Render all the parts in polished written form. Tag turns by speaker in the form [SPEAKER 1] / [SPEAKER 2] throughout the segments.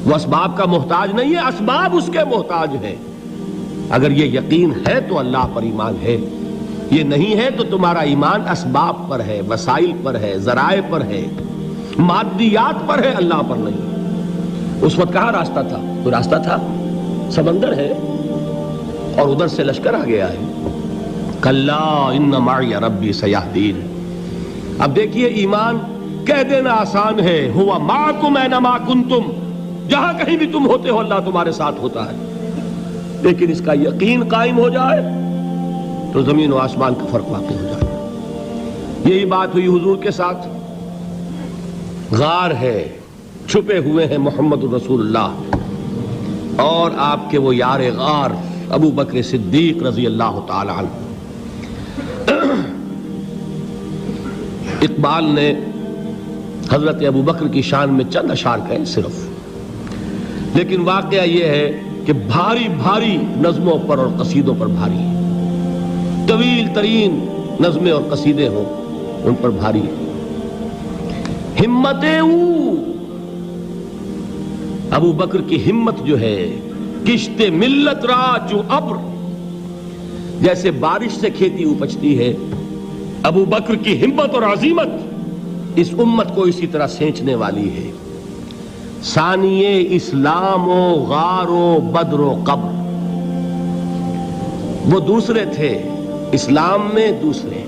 [SPEAKER 1] وہ اسباب کا محتاج نہیں ہے، اسباب اس کے محتاج ہیں۔ اگر یہ یقین ہے تو اللہ پر ایمان ہے، یہ نہیں ہے تو تمہارا ایمان اسباب پر ہے، وسائل پر ہے، ذرائع پر ہے، مادیات پر ہے، اللہ پر نہیں۔ اس وقت کہاں راستہ تھا؟ کوئی راستہ تھا؟ سمندر ہے اور ادھر سے لشکر آ گیا ہے۔ کلا ان معی ربی سیہدین۔ اب دیکھیے ایمان کہہ دینا آسان ہے، ہوا معکم اینما کنتم، جہاں کہیں بھی تم ہوتے ہو اللہ تمہارے ساتھ ہوتا ہے، لیکن اس کا یقین قائم ہو جائے تو زمین و آسمان کا فرق واقع ہو جائے۔ یہی بات ہوئی حضور کے ساتھ۔ غار ہے، چھپے ہوئے ہیں محمد الرسول اللہ اور آپ کے وہ یار غار ابو بکر صدیق رضی اللہ تعالی عنہ۔ اقبال نے حضرت ابو بکر کی شان میں چند اشعار کہے صرف، لیکن واقعہ یہ ہے کہ بھاری بھاری نظموں پر اور قصیدوں پر بھاری ہے، طویل ترین نظمیں اور قصیدے ہوں ان پر بھاری ہے۔ ہمت ابو بکر کی ہمت جو ہے، کشت ملت را جو ابر، جیسے بارش سے کھیتی اپجتی ہے، ابو بکر کی ہمت اور عزیمت اس امت کو اسی طرح سینچنے والی ہے۔ ثانیے اسلام و غار و بدر و قبر، وہ دوسرے تھے اسلام میں، دوسرے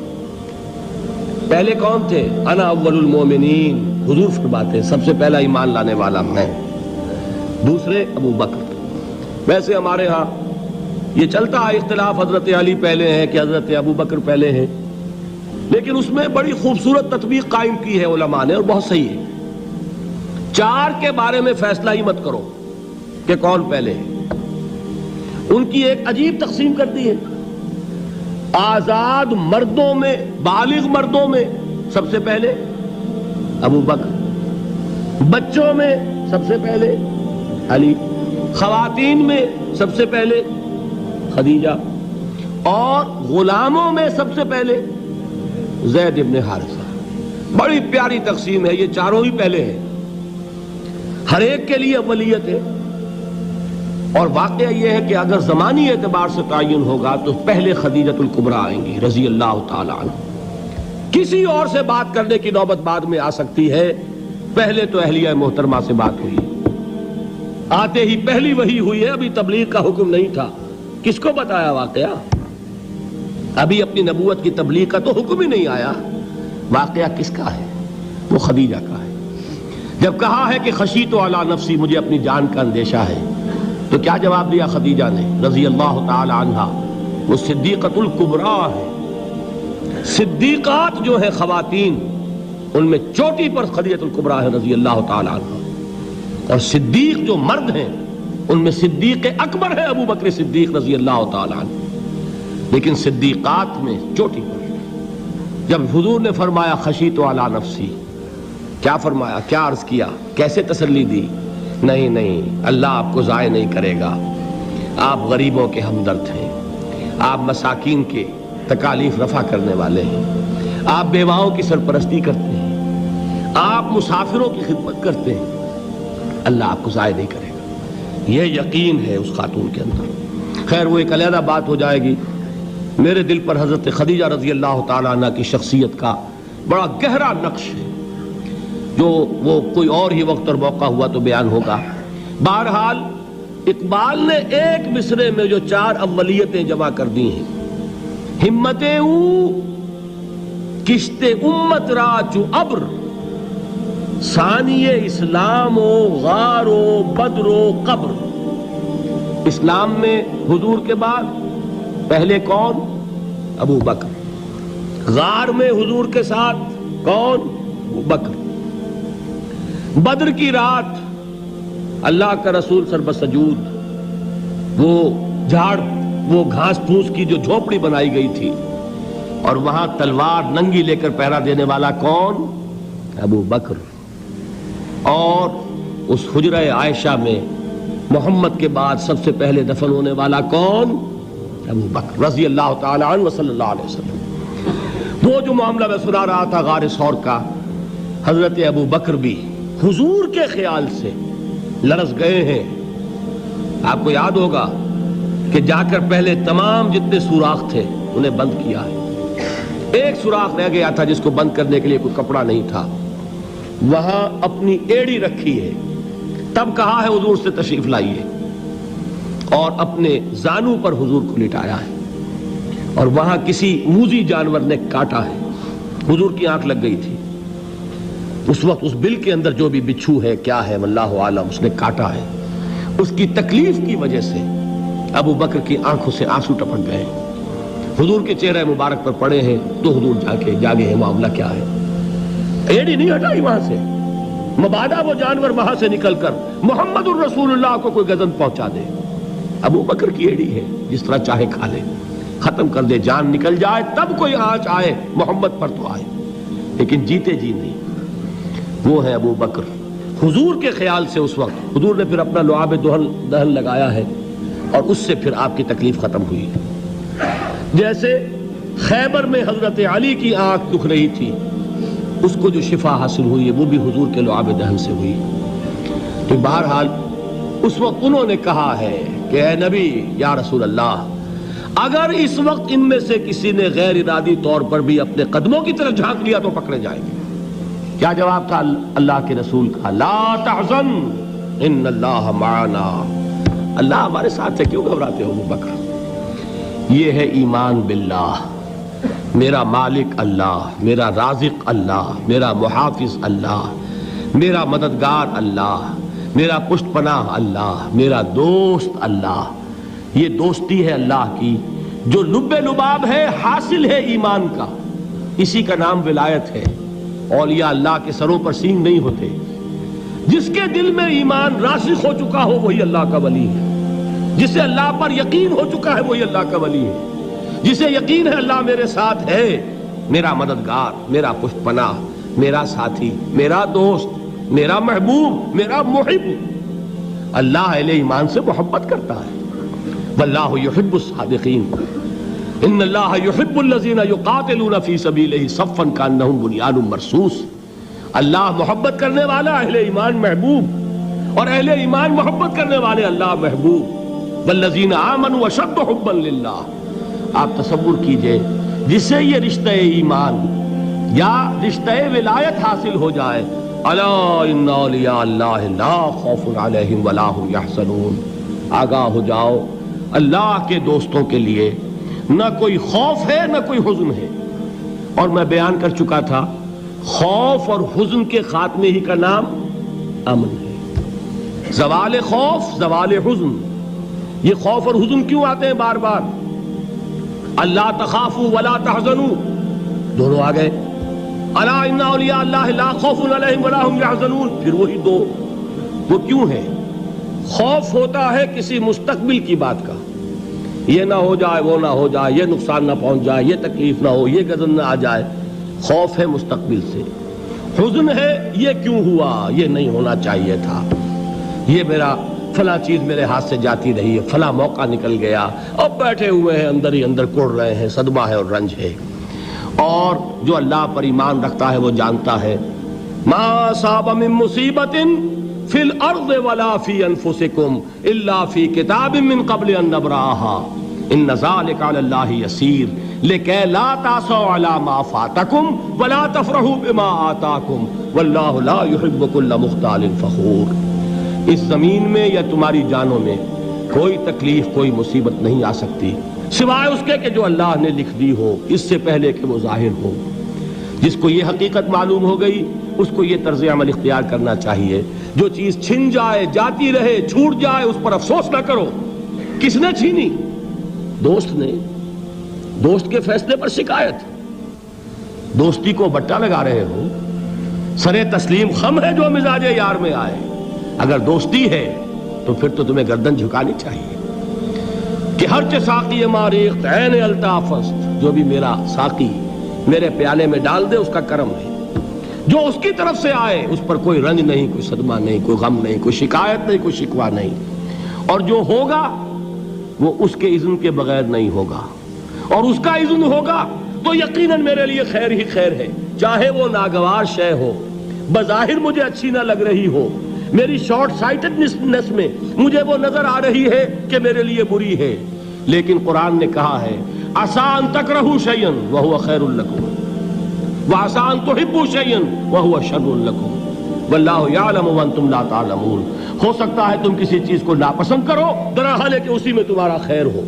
[SPEAKER 1] پہلے کون تھے؟ انا اول المومنین، حضور فرماتے ہیں سب سے پہلا ایمان لانے والا میں، دوسرے ابو بکر۔ ویسے ہمارے ہاں یہ چلتا ہے اختلاف، حضرت علی پہلے ہیں کہ حضرت ابو بکر پہلے ہیں، لیکن اس میں بڑی خوبصورت تطبیق قائم کی ہے علماء نے اور بہت صحیح ہے۔ چار کے بارے میں فیصلہ ہی مت کرو کہ کون پہلے ہے، ان کی ایک عجیب تقسیم کر دی ہے۔ آزاد مردوں میں، بالغ مردوں میں سب سے پہلے ابو بکر، بچوں میں سب سے پہلے علی، خواتین میں سب سے پہلے خدیجہ، اور غلاموں میں سب سے پہلے زید ابن حارثہ۔ بڑی پیاری تقسیم ہے، یہ چاروں ہی پہلے ہیں، ہر ایک کے لیے اولیت ہے۔ اور واقعہ یہ ہے کہ اگر زمانی اعتبار سے تعین ہوگا تو پہلے خدیجۃ الکبریٰ آئیں گی رضی اللہ تعالی عنہ، کسی اور سے بات کرنے کی نوبت بعد میں آ سکتی ہے، پہلے تو اہلیہ محترمہ سے بات ہوئی، آتے ہی پہلی وحی ہوئی ہے، ابھی تبلیغ کا حکم نہیں تھا۔ کس کو بتایا واقعہ؟ ابھی اپنی نبوت کی تبلیغ کا تو حکم ہی نہیں آیا۔ واقعہ کس کا ہے؟ وہ خدیجہ کا ہے۔ جب کہا ہے کہ خشیت علی نفسی، مجھے اپنی جان کا اندیشہ ہے، تو کیا جواب دیا خدیجہ نے رضی اللہ تعالی عنہا؟ وہ صدیقۃ الکبریٰ ہے۔ صدیقات جو ہیں خواتین، ان میں چوٹی پر خدیجۃ الکبریٰ ہے رضی اللہ تعالی عنہا، اور صدیق جو مرد ہیں ان میں صدیق اکبر ہے ابو بکر صدیق رضی اللہ تعالی عنہ، لیکن صدیقات میں چوٹی پر۔ جب حضور نے فرمایا خشیت علی نفسی، کیا فرمایا؟ کیا عرض کیا؟ کیسے تسلی دی؟ نہیں نہیں، اللہ آپ کو ضائع نہیں کرے گا، آپ غریبوں کے ہمدرد ہیں، آپ مساکین کے تکالیف رفع کرنے والے ہیں، آپ بیواؤں کی سرپرستی کرتے ہیں، آپ مسافروں کی خدمت کرتے ہیں، اللہ آپ کو ضائع نہیں کرے گا۔ یہ یقین ہے اس خاتون کے اندر۔ خیر وہ ایک علیحدہ بات ہو جائے گی۔ میرے دل پر حضرت خدیجہ رضی اللہ تعالیٰ عنہ کی شخصیت کا بڑا گہرا نقش ہے، جو وہ کوئی اور ہی وقت اور موقع ہوا تو بیان ہوگا۔ بہرحال اقبال نے ایک مصرے میں جو چار اولیتیں جمع کر دی ہیں، ہمتیں کشت امت را چو ابر، ثانی اسلام و غار و بدر و قبر۔ اسلام میں حضور کے بعد پہلے کون؟ ابو بکر۔ غار میں حضور کے ساتھ کون؟ ابو بکر۔ بدر کی رات اللہ کا رسول سر بسجود، وہ جھاڑ، وہ گھاس پھوس کی جو جھوپڑی بنائی گئی تھی، اور وہاں تلوار ننگی لے کر پہرا دینے والا کون؟ ابو بکر۔ اور اس حجرہ عائشہ میں محمد کے بعد سب سے پہلے دفن ہونے والا کون؟ ابو بکر رضی اللہ تعالی عنہ صلی اللہ علیہ وسلم۔ وہ جو معاملہ میں سنا رہا تھا غار ثور کا، حضرت ابو بکر بھی حضور کے خیال سے لرز گئے ہیں. آپ کو یاد ہوگا کہ جا کر پہلے تمام جتنے سوراخ تھے انہیں بند کیا ہے. ایک سوراخ رہ گیا تھا جس کو بند کرنے کے لیے کوئی کپڑا نہیں تھا. وہاں اپنی ایڑی رکھی ہے. تب کہا ہے حضور سے تشریف لائیے, اور اپنے زانو پر حضور کو لٹایا ہے. اور وہاں کسی موذی جانور نے کاٹا ہے. حضور کی آنکھ لگ گئی تھی. اس وقت اس بل کے اندر جو بھی بچھو ہے کیا ہے واللہ عالم, اس نے کاٹا ہے. اس کی تکلیف کی وجہ سے ابو بکر کی آنکھوں سے آنسو ٹپک گئے. حضور کے چہرے مبارک پر پڑے ہیں تو حضور جاگے ہیں, معاملہ کیا ہے. ایڑی نہیں ہٹائی وہاں سے, مبادا وہ جانور وہاں سے نکل کر محمد الرسول اللہ کو کوئی گزن پہنچا دے. ابو بکر کی ایڑی ہے, جس طرح چاہے کھا لے, ختم کر دے, جان نکل جائے تب کوئی آنچ آئے محمد پر تو آئے, لیکن جیتے جی نہیں. وہ ہے ابو بکر. حضور کے خیال سے اس وقت حضور نے پھر اپنا لعاب دہن لگایا ہے, اور اس سے پھر آپ کی تکلیف ختم ہوئی. جیسے خیبر میں حضرت علی کی آنکھ دکھ رہی تھی, اس کو جو شفا حاصل ہوئی ہے وہ بھی حضور کے لعاب دہن سے ہوئی. تو بہرحال اس وقت انہوں نے کہا ہے کہ اے نبی یا رسول اللہ, اگر اس وقت ان میں سے کسی نے غیر ارادی طور پر بھی اپنے قدموں کی طرف جھانک لیا تو پکڑے جائیں گے. کیا جواب تھا اللہ کے رسول کا؟ لا تحزن ان اللہ معنا. اللہ ہمارے ساتھ ہے, کیوں گھبراتے ہو ابو بکر. یہ ہے ایمان باللہ. میرا مالک اللہ, میرا رازق اللہ, میرا محافظ اللہ, میرا مددگار اللہ, میرا پشت پناہ اللہ, میرا دوست اللہ. یہ دوستی ہے اللہ کی جو لب لباب ہے, حاصل ہے ایمان کا. اسی کا نام ولایت ہے. اولیاء اللہ کے سروں پر سینگ نہیں ہوتے. جس کے دل میں ایمان راسخ ہو چکا ہو وہی اللہ کا ولی ہے. جسے اللہ پر یقین ہو چکا ہے وہی اللہ کا ولی ہے. جسے یقین ہے اللہ میرے ساتھ ہے, میرا مددگار, میرا پشت پناہ, میرا ساتھی, میرا دوست, میرا محبوب, میرا محب. اللہ اہل ایمان سے محبت کرتا ہے. واللہ یحب الصادقین. ان اللہ یحب الذین یقاتلون فی سبیلہ صفا کانہم بنیان مرصوص. اللہ محبت کرنے والا, اہل ایمان محبوب, اور اہل ایمان محبت کرنے والے اللہ محبوب. والذین آمنوا اشد حبا للہ. آپ تصور کیجئے جسے یہ رشتہ ایمان یا رشتہ ولایت حاصل ہو جائے, الا ان اولیاء اللہ لا خوف علیہم ولا هم یحزنون. آگاہ ہو جاؤ, اللہ کے دوستوں کے لیے نہ کوئی خوف ہے نہ کوئی حزن ہے. اور میں بیان کر چکا تھا, خوف اور حزن کے خاتمے ہی کا نام امن ہے. زوال خوف, زوال حزن. یہ خوف اور حزن کیوں آتے ہیں بار بار؟ اللہ تخافوا ولا تحزنوا, دونوں آ گئے. الا ان اولیاء اللہ لا خوف علیہم ولا هم یحزنون, پھر وہی دو. وہ کیوں ہے؟ خوف ہوتا ہے کسی مستقبل کی بات کا, یہ نہ ہو جائے, وہ نہ ہو جائے, یہ نقصان نہ پہنچ جائے, یہ تکلیف نہ ہو, یہ غضب نہ آ جائے. خوف ہے مستقبل سے. حزن ہے یہ کیوں ہوا, یہ نہیں ہونا چاہیے تھا, یہ میرا فلاں چیز میرے ہاتھ سے جاتی رہی ہے, فلاں موقع نکل گیا, اب بیٹھے ہوئے ہیں اندر ہی اندر کوڑ رہے ہیں, صدمہ ہے اور رنج ہے. اور جو اللہ پر ایمان رکھتا ہے وہ جانتا ہے ما اصاب من مصیبت فی الارض ولا فی انفسکم الا فی کتاب من قبل ان نبرأها ان ذلک علی اللہ یسیر لکی لا تعصوا علی ما فاتکم ولا تفرحوا بما آتاکم واللہ لا یحب کل مختال فخور. اس زمین میں یا تمہاری جانوں میں کوئی تکلیف, کوئی مصیبت نہیں آ سکتی سوائے اس کے کہ جو اللہ نے لکھ دی ہو, اس سے پہلے کہ وہ ظاہر ہو. جس کو یہ حقیقت معلوم ہو گئی اس کو یہ طرز عمل اختیار کرنا چاہیے. جو چیز چھن جائے, جاتی رہے, چھوٹ جائے, اس پر افسوس نہ کرو. کس نے چھینی؟ دوست نے. دوست کے فیصلے پر شکایت. دوستی کو بٹا لگا رہے ہو, سرے تسلیم خم ہے جو مزاج یار میں آئے. اگر دوستی ہے تو پھر تو تمہیں گردن جھکانی چاہیے کہ ہر چہ ساقی ماریخت عین الطافست, جو بھی میرا ساقی میرے پیالے میں ڈال دے اس کا کرم ہے. جو اس کی طرف سے آئے اس پر کوئی رنج نہیں, کوئی صدمہ نہیں, کوئی غم نہیں, کوئی شکایت نہیں, کوئی شکوہ نہیں. اور جو ہوگا وہ اس کے اذن کے بغیر نہیں ہوگا, اور اس کا اذن ہوگا تو یقیناً میرے لیے خیر ہی خیر ہے. چاہے وہ ناگوار شے ہو, بظاہر مجھے اچھی نہ لگ رہی ہو, میری شارٹ سائٹڈنس میں مجھے وہ نظر آ رہی ہے کہ میرے لیے بری ہے، لیکن قرآن نے کہا ہے عسیٰ ان تکرہوا شیئا وہو خیر لکم وعسیٰ ان تحبوا شیئا وہو شر لکم واللہ یعلم وانتم لا تعلمون۔ ہو سکتا ہے تم کسی چیز کو ناپسند کرو درحال ہے کہ اسی میں تمہارا خیر ہو،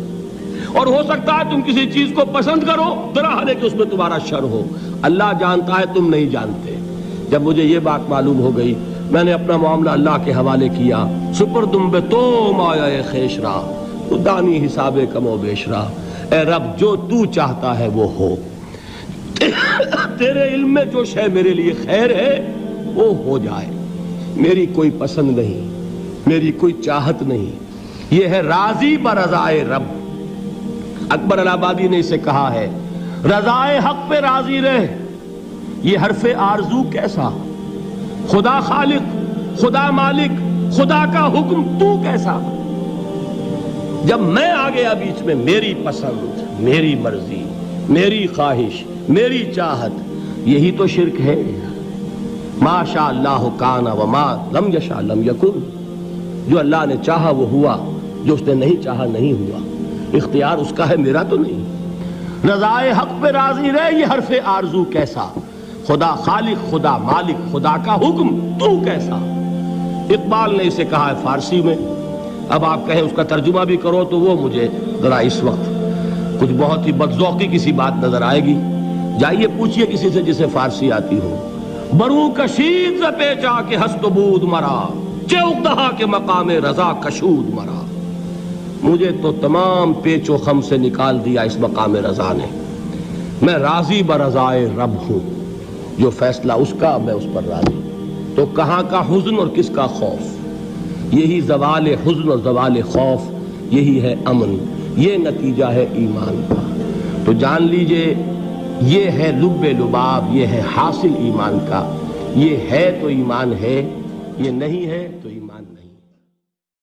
[SPEAKER 1] اور ہو سکتا ہے تم کسی چیز کو پسند کرو درحال ہے کہ اس میں تمہارا شر ہو۔ اللہ جانتا ہے، تم نہیں جانتے۔ جب مجھے یہ بات معلوم ہو گئی، میں نے اپنا معاملہ اللہ کے حوالے کیا۔ سپردم بے تو مایا خیش را دانی حساب کم و بیش را، اے رب جو تو چاہتا ہے وہ ہو، تیرے علم میں جو شے میرے لیے خیر ہے وہ ہو جائے، میری کوئی پسند نہیں، میری کوئی چاہت نہیں، یہ ہے راضی برضائے رب۔ اکبر الہ آبادی نے اسے کہا ہے رضائے حق پہ راضی رہ، یہ حرف آرزو کیسا، خدا خالق، خدا مالک، خدا کا حکم تو کیسا۔ جب میں آ گیا بیچ میں، میری پسند، میری مرضی، میری خواہش، میری چاہت، یہی تو شرک ہے۔ ما شاء اللہ کان وما لم یشاء لم یکن، جو اللہ نے چاہا وہ ہوا، جو اس نے نہیں چاہا نہیں ہوا، اختیار اس کا ہے، میرا تو نہیں۔ رضائے حق پہ راضی رہ، یہ حرف آرزو کیسا، خدا خالق، خدا مالک، خدا کا حکم تو کیسا۔ اقبال نے اسے کہا ہے فارسی میں، اب آپ کہیں اس کا ترجمہ بھی کرو تو وہ مجھے ذرا اس وقت کچھ بہت ہی بدذوقی کسی بات نظر آئے گی۔ جائیے پوچھئے کسی سے جسے فارسی آتی ہو۔ برو کشید ز پیچا کے ہست و بود مرا، چوک دہا کے مقام رضا کشود مرا۔ مجھے تو تمام پیچ و خم سے نکال دیا اس مقام رضا نے، میں راضی برضائے رب ہوں، جو فیصلہ اس کا میں اس پر راضی۔ تو کہاں کا حزن اور کس کا خوف؟ یہی زوال حزن اور زوال خوف، یہی ہے امن، یہ نتیجہ ہے ایمان کا۔ تو جان لیجئے یہ ہے لب لباب، یہ ہے حاصل ایمان کا۔ یہ ہے تو ایمان ہے، یہ نہیں ہے تو ایمان نہیں۔